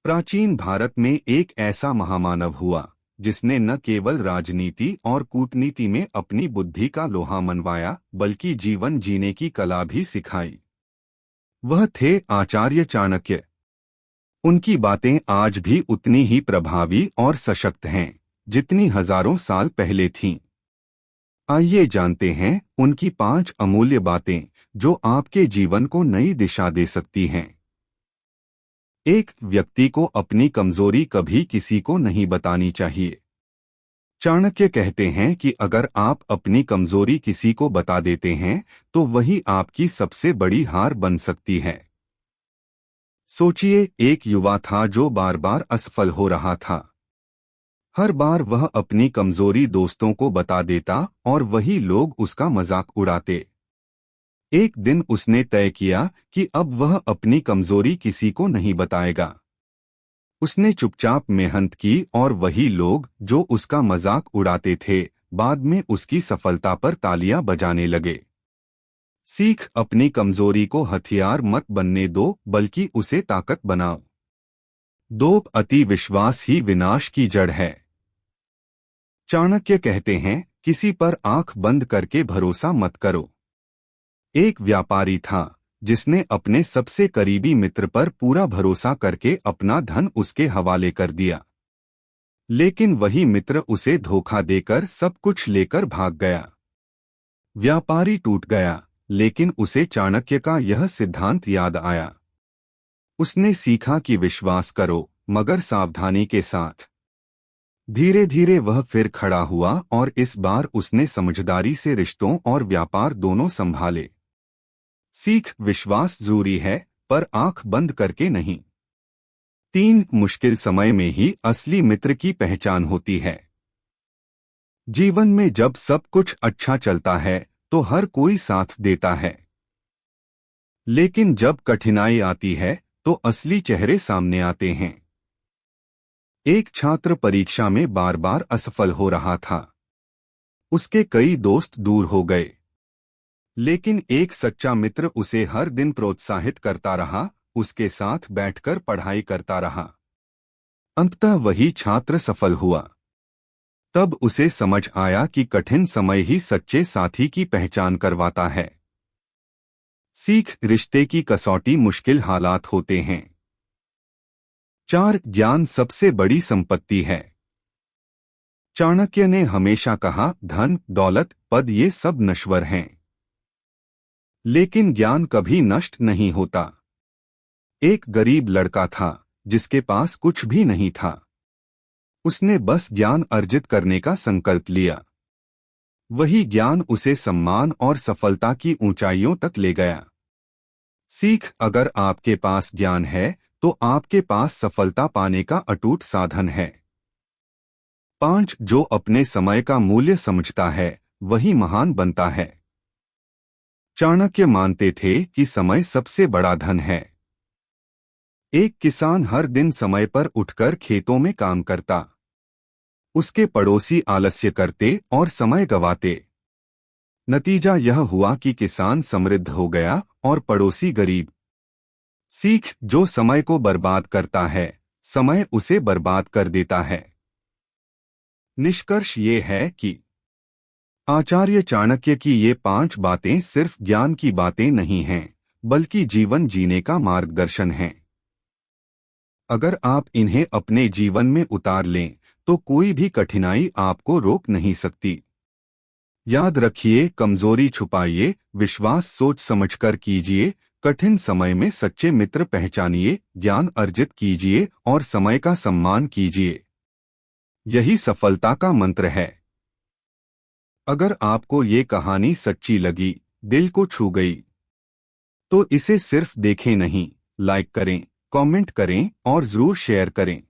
प्राचीन भारत में एक ऐसा महामानव हुआ जिसने न केवल राजनीति और कूटनीति में अपनी बुद्धि का लोहा मनवाया बल्कि जीवन जीने की कला भी सिखाई। वह थे आचार्य चाणक्य। उनकी बातें आज भी उतनी ही प्रभावी और सशक्त हैं जितनी हजारों साल पहले थीं। आइए जानते हैं उनकी 5 अमूल्य बातें जो आपके जीवन को नई दिशा दे सकती हैं। एक व्यक्ति को अपनी कमजोरी कभी किसी को नहीं बतानी चाहिए। चाणक्य कहते हैं कि अगर आप अपनी कमजोरी किसी को बता देते हैं तो वही आपकी सबसे बड़ी हार बन सकती है। सोचिए, एक युवा था जो बार बार असफल हो रहा था। हर बार वह अपनी कमजोरी दोस्तों को बता देता और वही लोग उसका मजाक उड़ाते। एक दिन उसने तय किया कि अब वह अपनी कमजोरी किसी को नहीं बताएगा। उसने चुपचाप मेहनत की और वही लोग जो उसका मजाक उड़ाते थे बाद में उसकी सफलता पर तालियां बजाने लगे। सीख, अपनी कमजोरी को हथियार मत बनने दो बल्कि उसे ताकत बनाओ। 2, अति विश्वास ही विनाश की जड़ है। चाणक्य कहते हैं, किसी पर आंख बंद करके भरोसा मत करो। एक व्यापारी था जिसने अपने सबसे करीबी मित्र पर पूरा भरोसा करके अपना धन उसके हवाले कर दिया। लेकिन वही मित्र उसे धोखा देकर सब कुछ लेकर भाग गया। व्यापारी टूट गया, लेकिन उसे चाणक्य का यह सिद्धांत याद आया। उसने सीखा कि विश्वास करो मगर सावधानी के साथ। धीरे धीरे वह फिर खड़ा हुआ और इस बार उसने समझदारी से रिश्तों और व्यापार दोनों संभाले। सीख, विश्वास जरूरी है पर आंख बंद करके नहीं। 3, मुश्किल समय में ही असली मित्र की पहचान होती है। जीवन में जब सब कुछ अच्छा चलता है तो हर कोई साथ देता है, लेकिन जब कठिनाई आती है तो असली चेहरे सामने आते हैं। एक छात्र परीक्षा में बार बार असफल हो रहा था। उसके कई दोस्त दूर हो गए, लेकिन एक सच्चा मित्र उसे हर दिन प्रोत्साहित करता रहा, उसके साथ बैठकर पढ़ाई करता रहा। अंततः वही छात्र सफल हुआ। तब उसे समझ आया कि कठिन समय ही सच्चे साथी की पहचान करवाता है। सीख, रिश्ते की कसौटी मुश्किल हालात होते हैं। 4, ज्ञान सबसे बड़ी संपत्ति है। चाणक्य ने हमेशा कहा, धन, दौलत, पद ये सब नश्वर हैं, लेकिन ज्ञान कभी नष्ट नहीं होता। एक गरीब लड़का था जिसके पास कुछ भी नहीं था। उसने बस ज्ञान अर्जित करने का संकल्प लिया। वही ज्ञान उसे सम्मान और सफलता की ऊंचाइयों तक ले गया। सीख, अगर आपके पास ज्ञान है तो आपके पास सफलता पाने का अटूट साधन है। 5, जो अपने समय का मूल्य समझता है वही महान बनता है। चाणक्य मानते थे कि समय सबसे बड़ा धन है। एक किसान हर दिन समय पर उठकर खेतों में काम करता। उसके पड़ोसी आलस्य करते और समय गंवाते। नतीजा यह हुआ कि किसान समृद्ध हो गया और पड़ोसी गरीब। सीख, जो समय को बर्बाद करता है समय उसे बर्बाद कर देता है। निष्कर्ष ये है कि आचार्य चाणक्य की ये 5 बातें सिर्फ ज्ञान की बातें नहीं हैं बल्कि जीवन जीने का मार्गदर्शन हैं। अगर आप इन्हें अपने जीवन में उतार लें तो कोई भी कठिनाई आपको रोक नहीं सकती। याद रखिए, कमजोरी छुपाइए, विश्वास सोच समझकर कीजिए, कठिन समय में सच्चे मित्र पहचानिए, ज्ञान अर्जित कीजिए और समय का सम्मान कीजिए। यही सफलता का मंत्र है। अगर आपको ये कहानी सच्ची लगी, दिल को छू गई, तो इसे सिर्फ देखें नहीं, लाइक करें, कमेंट करें और जरूर शेयर करें।